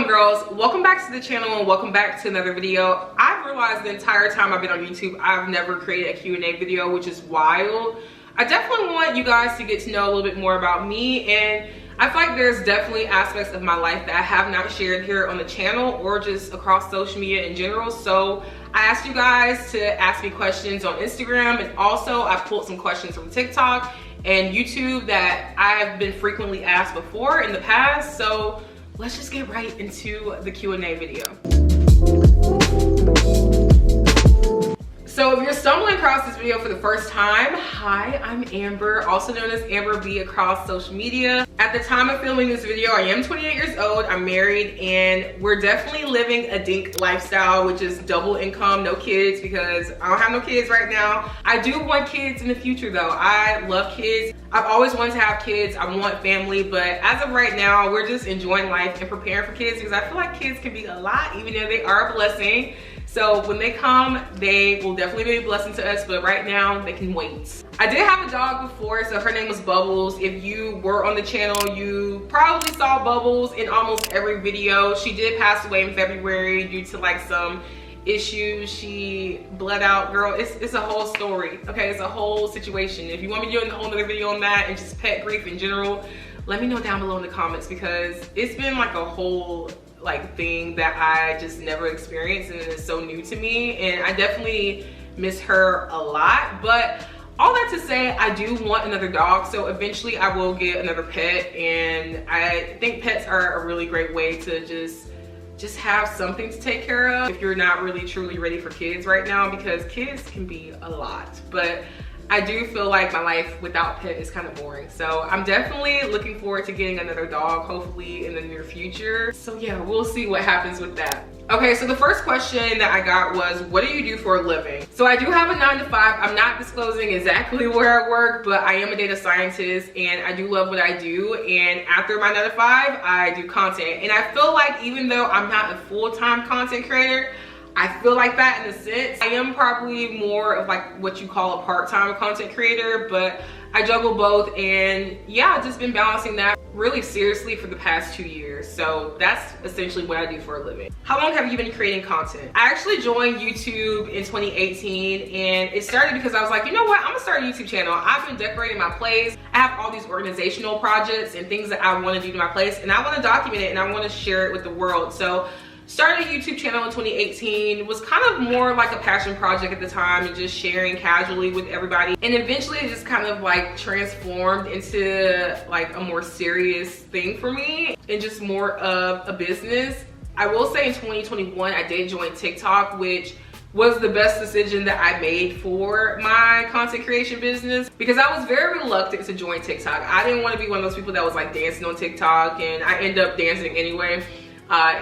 homegirls, welcome back to the channel and welcome back to another video. I've realized the entire time I've been on YouTube, I've never created a Q&A video, which is wild. I definitely want you guys to get to know a little bit more about me, and I feel like there's definitely aspects of my life that I have not shared here on the channel or just across social media in general. So I asked you guys to ask me questions on Instagram, and also I've pulled some questions from TikTok and YouTube that I've been frequently asked before in the past. So let's just get right into the Q&A video. So if you're stumbling across this video for the first time, hi, I'm Amber, also known as Amber B across social media. At the time of filming this video, I am 28 years old, I'm married, and we're definitely living a dink lifestyle, which is double income, no kids, because I don't have no kids right now. I do want kids in the future though. I love kids. I've always wanted to have kids. I want family, but as of right now, we're just enjoying life and preparing for kids, because I feel like kids can be a lot, even though they are a blessing. So when they come, they will definitely be a blessing to us, but right now they can wait. I did have a dog before, so her name was Bubbles. If you were on the channel, you probably saw Bubbles in almost every video. She did pass away in February due to like some issues. She bled out, girl. It's a whole story, okay? It's a whole situation. If you want me to do a whole other video on that and just pet grief in general, let me know down below in the comments, because it's been like a whole thing that I just never experienced, and it's so new to me, and I definitely miss her a lot. But all that to say, I do want another dog, so eventually I will get another pet, and I think pets are a really great way to just have something to take care of if you're not really truly ready for kids right now, because kids can be a lot. But I do feel like my life without pet is kind of boring. So I'm definitely looking forward to getting another dog, hopefully in the near future. So yeah, we'll see what happens with that. Okay, so the first question that I got was, what do you do for a living? So I do have a 9 to 5. I'm not disclosing exactly where I work, but I am a data scientist and I do love what I do. And after my 9 to 5, I do content. And I feel like even though I'm not a full-time content creator, I feel like that in a sense. I am probably more of like what you call a part-time content creator, but I juggle both, and yeah, I've just been balancing that really seriously for the past 2 years. So that's essentially what I do for a living. How long have you been creating content? I actually joined YouTube in 2018, and it started because I was like, you know what, I'm gonna start a YouTube channel. I've been decorating my place. I have all these organizational projects and things that I want to do to my place, and I want to document it and I want to share it with the world. So started a YouTube channel in 2018. It was kind of more like a passion project at the time and just sharing casually with everybody. And eventually it just kind of like transformed into like a more serious thing for me and just more of a business. I will say in 2021, I did join TikTok, which was the best decision that I made for my content creation business, because I was very reluctant to join TikTok. I didn't want to be one of those people that was like dancing on TikTok, and I ended up dancing anyway.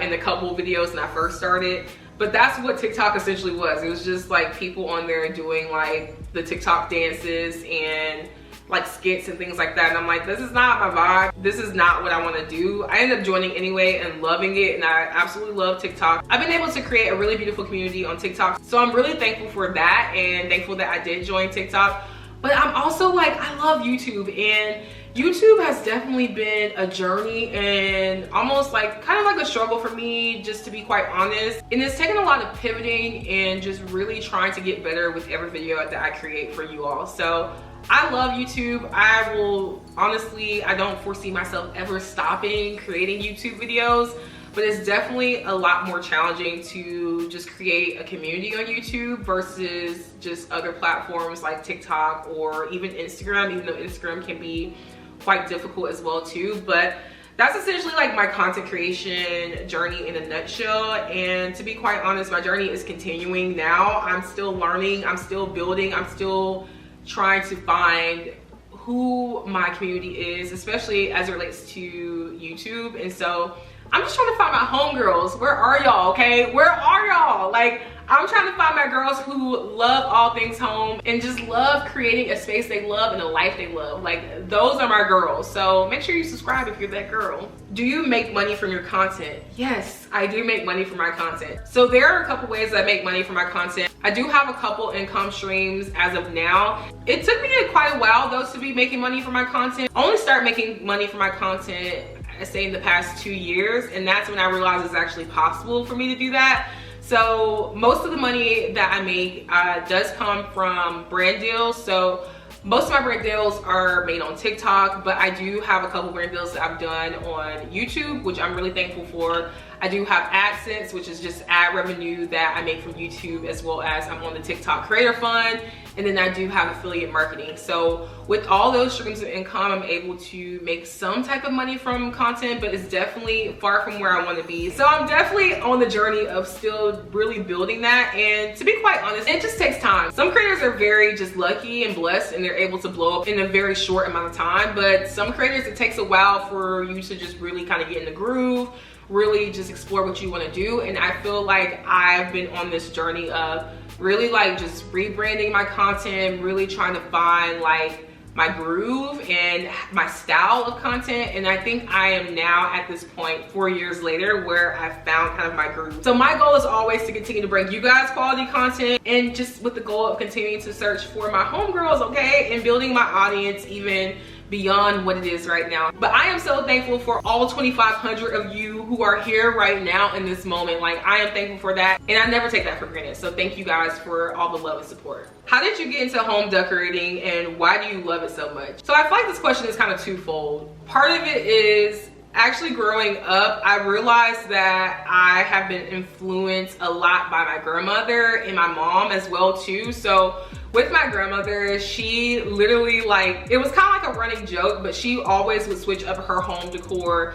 In a couple videos when I first started. But that's what TikTok essentially was. It was just like people on there doing like the TikTok dances and like skits and things like that. And I'm like, this is not my vibe. This is not what I want to do. I ended up joining anyway and loving it, and I absolutely love TikTok. I've been able to create a really beautiful community on TikTok. So I'm really thankful for that, and thankful that I did join TikTok. But I'm also like, I love YouTube, and YouTube has definitely been a journey and almost like kind of like a struggle for me, just to be quite honest. And it's taken a lot of pivoting and just really trying to get better with every video that I create for you all. So I love YouTube. I will honestly, I don't foresee myself ever stopping creating YouTube videos, but it's definitely a lot more challenging to just create a community on YouTube versus just other platforms like TikTok or even Instagram, even though Instagram can be quite difficult as well too. But that's essentially like my content creation journey in a nutshell. And to be quite honest, my journey is continuing now. I'm still learning, I'm still building, I'm still trying to find who my community is, especially as it relates to YouTube. And so I'm just trying to find my homegirls. Where are y'all, okay? Where are y'all? Like, I'm trying to find my girls who love all things home and just love creating a space they love and a life they love. Like, those are my girls. So make sure you subscribe if you're that girl. Do you make money from your content? Yes, I do make money from my content. So there are a couple ways that I make money from my content. I do have a couple income streams as of now. It took me quite a while though to be making money from my content. I only started making money from my content I say in the past 2 years, and that's when I realized it's actually possible for me to do that. So most of the money that I make does come from brand deals. So most of my brand deals are made on TikTok, but I do have a couple brand deals that I've done on YouTube, which I'm really thankful for. I do have AdSense, which is just ad revenue that I make from YouTube, as well as I'm on the TikTok Creator Fund, and then I do have affiliate marketing. So with all those streams of income, I'm able to make some type of money from content, but it's definitely far from where I want to be. So I'm definitely on the journey of still really building that, and to be quite honest, it just takes time. Some creators are very just lucky and blessed, and they're able to blow up in a very short amount of time, but some creators, it takes a while for you to just really kind of get in the groove, really just explore what you want to do. And I feel like I've been on this journey of really like just rebranding my content, really trying to find like my groove and my style of content. And I think I am now at this point 4 years later where I've found kind of my groove. So my goal is always to continue to bring you guys quality content, and just with the goal of continuing to search for my homegirls, okay, and building my audience even beyond what it is right now. But I am so thankful for all 2,500 of you who are here right now in this moment. Like, I am thankful for that, and I never take that for granted. So thank you guys for all the love and support. How did you get into home decorating, and why do you love it so much? So I feel like this question is kind of twofold. Part of it is actually growing up, I realized that I have been influenced a lot by my grandmother and my mom as well too. So with my grandmother, she literally, like, it was kind of like a running joke, but she always would switch up her home decor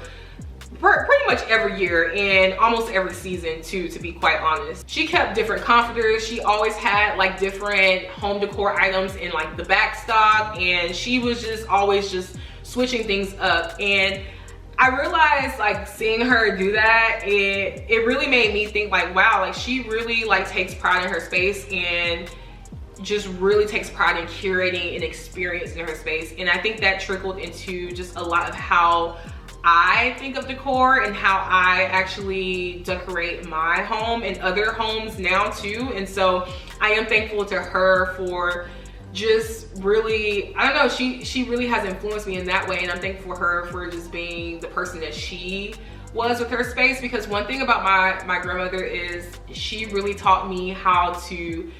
pretty much every year and almost every season too, to be quite honest. She kept different comforters. She always had like different home decor items in like the back stock, and she was just always just switching things up. And I realized, like, seeing her do that, it really made me think like, wow, like she really like takes pride in her space and just really takes pride in curating an experience in her space. And I think that trickled into just a lot of how I think of decor and how I actually decorate my home and other homes now too. And so I am thankful to her for just really, I don't know, she really has influenced me in that way. And I'm thankful for her for just being the person that she was with her space. Because one thing about my grandmother is she really taught me how to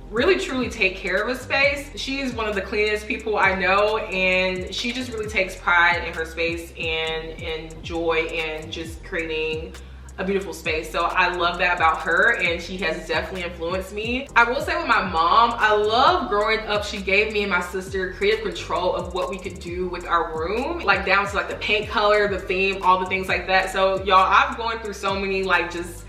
really truly take care of a space. She's one of the cleanest people I know, and she just really takes pride in her space and joy in just creating a beautiful space. So I love that about her, and she has definitely influenced me. I will say with my mom, I love growing up, she gave me and my sister creative control of what we could do with our room, like down to like the paint color, the theme, all the things like that. So y'all, I've gone through so many like just,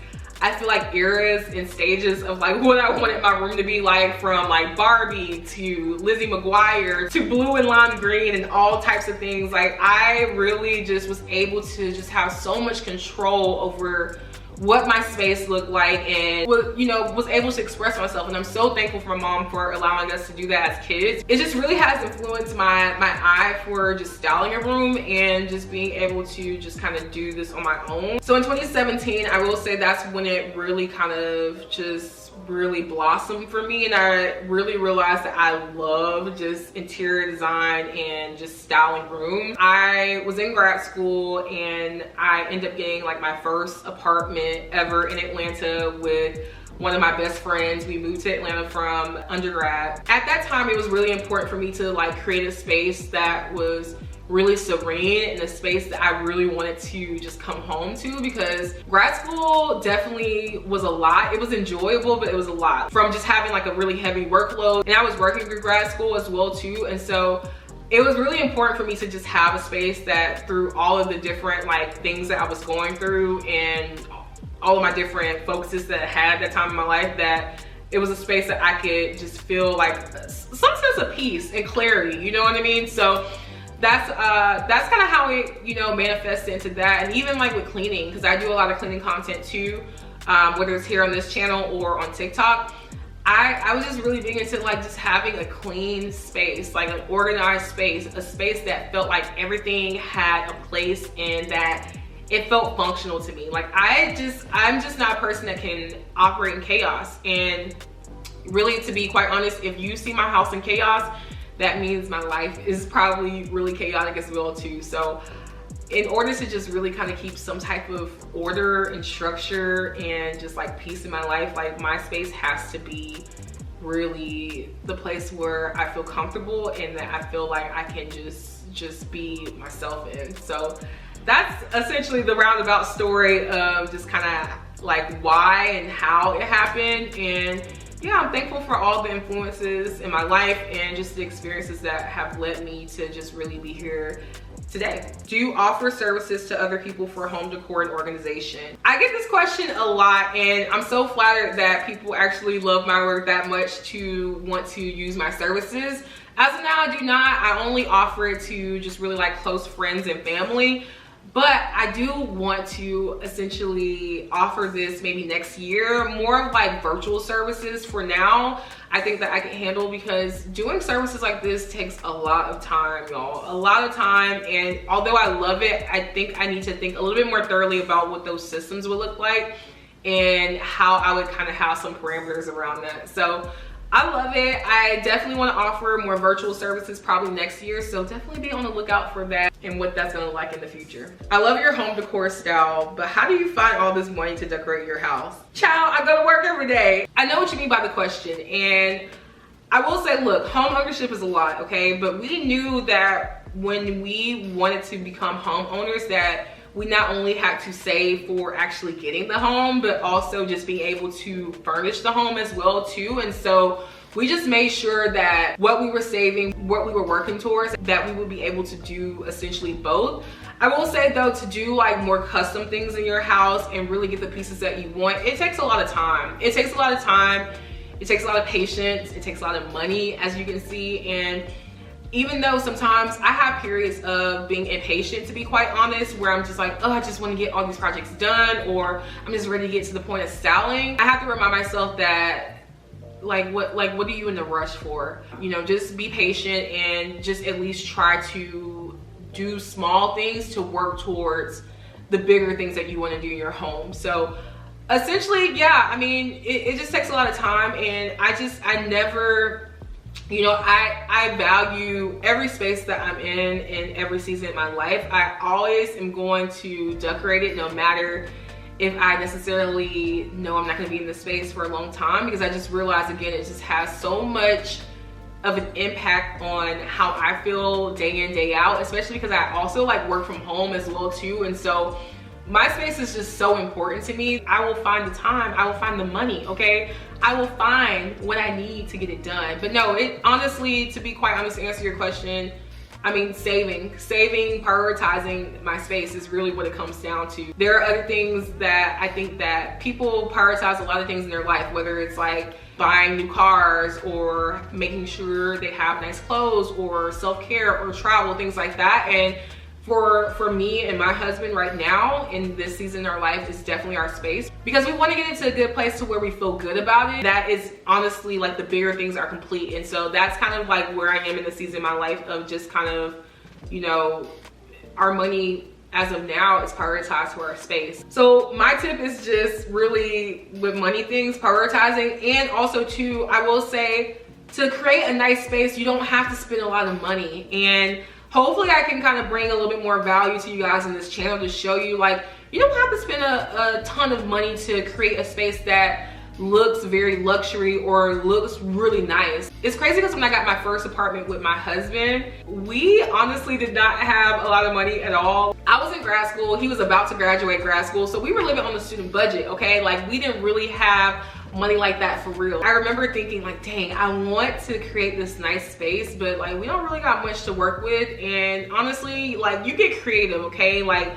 I feel like eras and stages of like what I wanted my room to be like, from like Barbie to Lizzie McGuire to blue and lime green and all types of things. Like, I really just was able to just have so much control over what my space looked like, and was able to express myself. And I'm so thankful for my mom for allowing us to do that as kids. It just really has influenced my eye for just styling a room and just being able to just kind of do this on my own. So in 2017, I will say that's when it really kind of just really blossomed for me, and I really realized that I love just interior design and just styling rooms. I was in grad school and I ended up getting like my first apartment ever in Atlanta with one of my best friends. We moved to Atlanta from undergrad. At that time, it was really important for me to like create a space that was really serene and a space that I really wanted to just come home to, because grad school definitely was a lot. It was enjoyable, but it was a lot from just having like a really heavy workload, and I was working through grad school as well too. And so it was really important for me to just have a space that, through all of the different like things that I was going through and all of my different focuses that I had at that time in my life, that it was a space that I could just feel like some sense of peace and clarity, you know what I mean? So that's kind of how it, manifested into that. And even like with cleaning, because I do a lot of cleaning content too, whether it's here on this channel or on TikTok. I was just really big into like just having a clean space, like an organized space, a space that felt like everything had a place and that it felt functional to me. Like, I'm just not a person that can operate in chaos. And really, to be quite honest, if you see my house in chaos, that means my life is probably really chaotic as well too. So in order to just really kind of keep some type of order and structure and just like peace in my life, like my space has to be really the place where I feel comfortable and that I feel like I can just be myself in. So that's essentially the roundabout story of just kind of like why and how it happened. And yeah, I'm thankful for all the influences in my life and just the experiences that have led me to just really be here today. Do you offer services to other people for home decor and organization? I get this question a lot, and I'm so flattered that people actually love my work that much to want to use my services. As of now, I do not. I only offer it to just really like close friends and family. But I do want to essentially offer this maybe next year, more of like virtual services for now. I think that I can handle, because doing services like this takes a lot of time, y'all. A lot of time, and although I love it, I think I need to think a little bit more thoroughly about what those systems would look like and how I would kind of have some parameters around that. So I love it. I definitely want to offer more virtual services probably next year, so definitely be on the lookout for that and what that's going to look like in the future. I love your home decor style, but how do you find all this money to decorate your house? Child, I go to work every day. I know what you mean by the question, and I will say, look, home ownership is a lot, okay? But we knew that when we wanted to become homeowners that we not only had to save for actually getting the home, but also just being able to furnish the home as well too. And so we just made sure that what we were saving, what we were working towards, that we would be able to do essentially both. I will say though, to do like more custom things in your house and really get the pieces that you want, it takes a lot of time. It takes a lot of time. It takes a lot of patience. It takes a lot of money, as you can see. And even though sometimes I have periods of being impatient, to be quite honest, where I'm just like, oh, I just want to get all these projects done, or I'm just ready to get to the point of styling, I have to remind myself that what are you in a rush for? You know, just be patient and just at least try to do small things to work towards the bigger things that you want to do in your home. So essentially, yeah, I mean, it just takes a lot of time, and I never, you know, I value every space that I'm in every season of my life. I always am going to decorate it, no matter if I necessarily know I'm not going to be in the space for a long time, because I just realize, again, it just has so much of an impact on how I feel day in, day out, especially because I also like work from home as well too. And so my space is just so important to me. I will find the time, I will find the money, okay? I will find what I need to get it done. But no, it honestly, to be quite honest, to answer your question, I mean, saving, prioritizing my space is really what it comes down to. There are other things that I think that people prioritize a lot of things in their life, whether it's like buying new cars or making sure they have nice clothes or self-care or travel, things like that. And for me and my husband right now in this season in our life is definitely our space, because we want to get into a good place to where we feel good about it. That is honestly like the bigger things are complete. And so that's kind of like where I am in the season of my life, of just kind of, you know, our money as of now is prioritized for our space. So my tip is just really with money things, prioritizing. And also too, I will say, to create a nice space, you don't have to spend a lot of money. And hopefully I can kind of bring a little bit more value to you guys in this channel to show you, like, you don't have to spend a ton of money to create a space that looks very luxury or looks really nice. It's crazy because when I got my first apartment with my husband, we honestly did not have a lot of money at all. I was in grad school, he was about to graduate grad school, so we were living on the student budget, okay? Like, we didn't really have money like that for real. I remember thinking like, dang, I want to create this nice space, but like, we don't really got much to work with. And honestly, like, you get creative, okay? Like,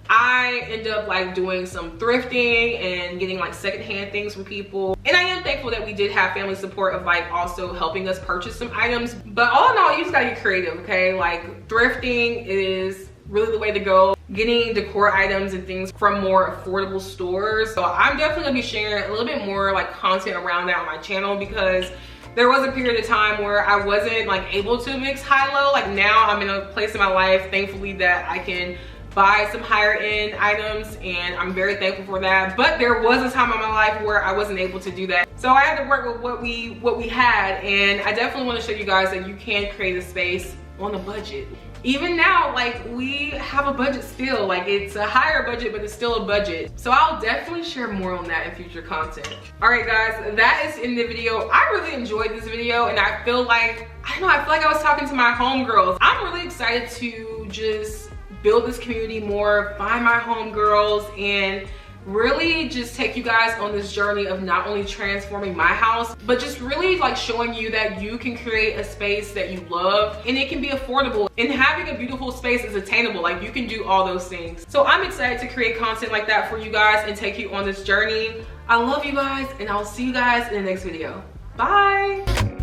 I end up like doing some thrifting and getting like secondhand things from people. And I am thankful that we did have family support of like also helping us purchase some items. But all in all, you just gotta get creative, okay? Like, thrifting is really the way to go. Getting decor items and things from more affordable stores. So I'm definitely gonna be sharing a little bit more like content around that on my channel, because there was a period of time where I wasn't like able to mix high-low. Like, now I'm in a place in my life, thankfully, that I can buy some higher end items, and I'm very thankful for that. But there was a time in my life where I wasn't able to do that. So I had to work with what we had, and I definitely want to show you guys that you can create a space on a budget. Even now, like, we have a budget still. Like, it's a higher budget, but it's still a budget. So I'll definitely share more on that in future content. All right, guys, that is in the video. I really enjoyed this video, and I feel like, I feel like I was talking to my homegirls. I'm really excited to just build this community more, find my homegirls, and really just take you guys on this journey of not only transforming my house, but just really like showing you that you can create a space that you love, and it can be affordable, and having a beautiful space is attainable. Like, you can do all those things. So I'm excited to create content like that for you guys and take you on this journey. I love you guys, and I'll see you guys in the next video. Bye.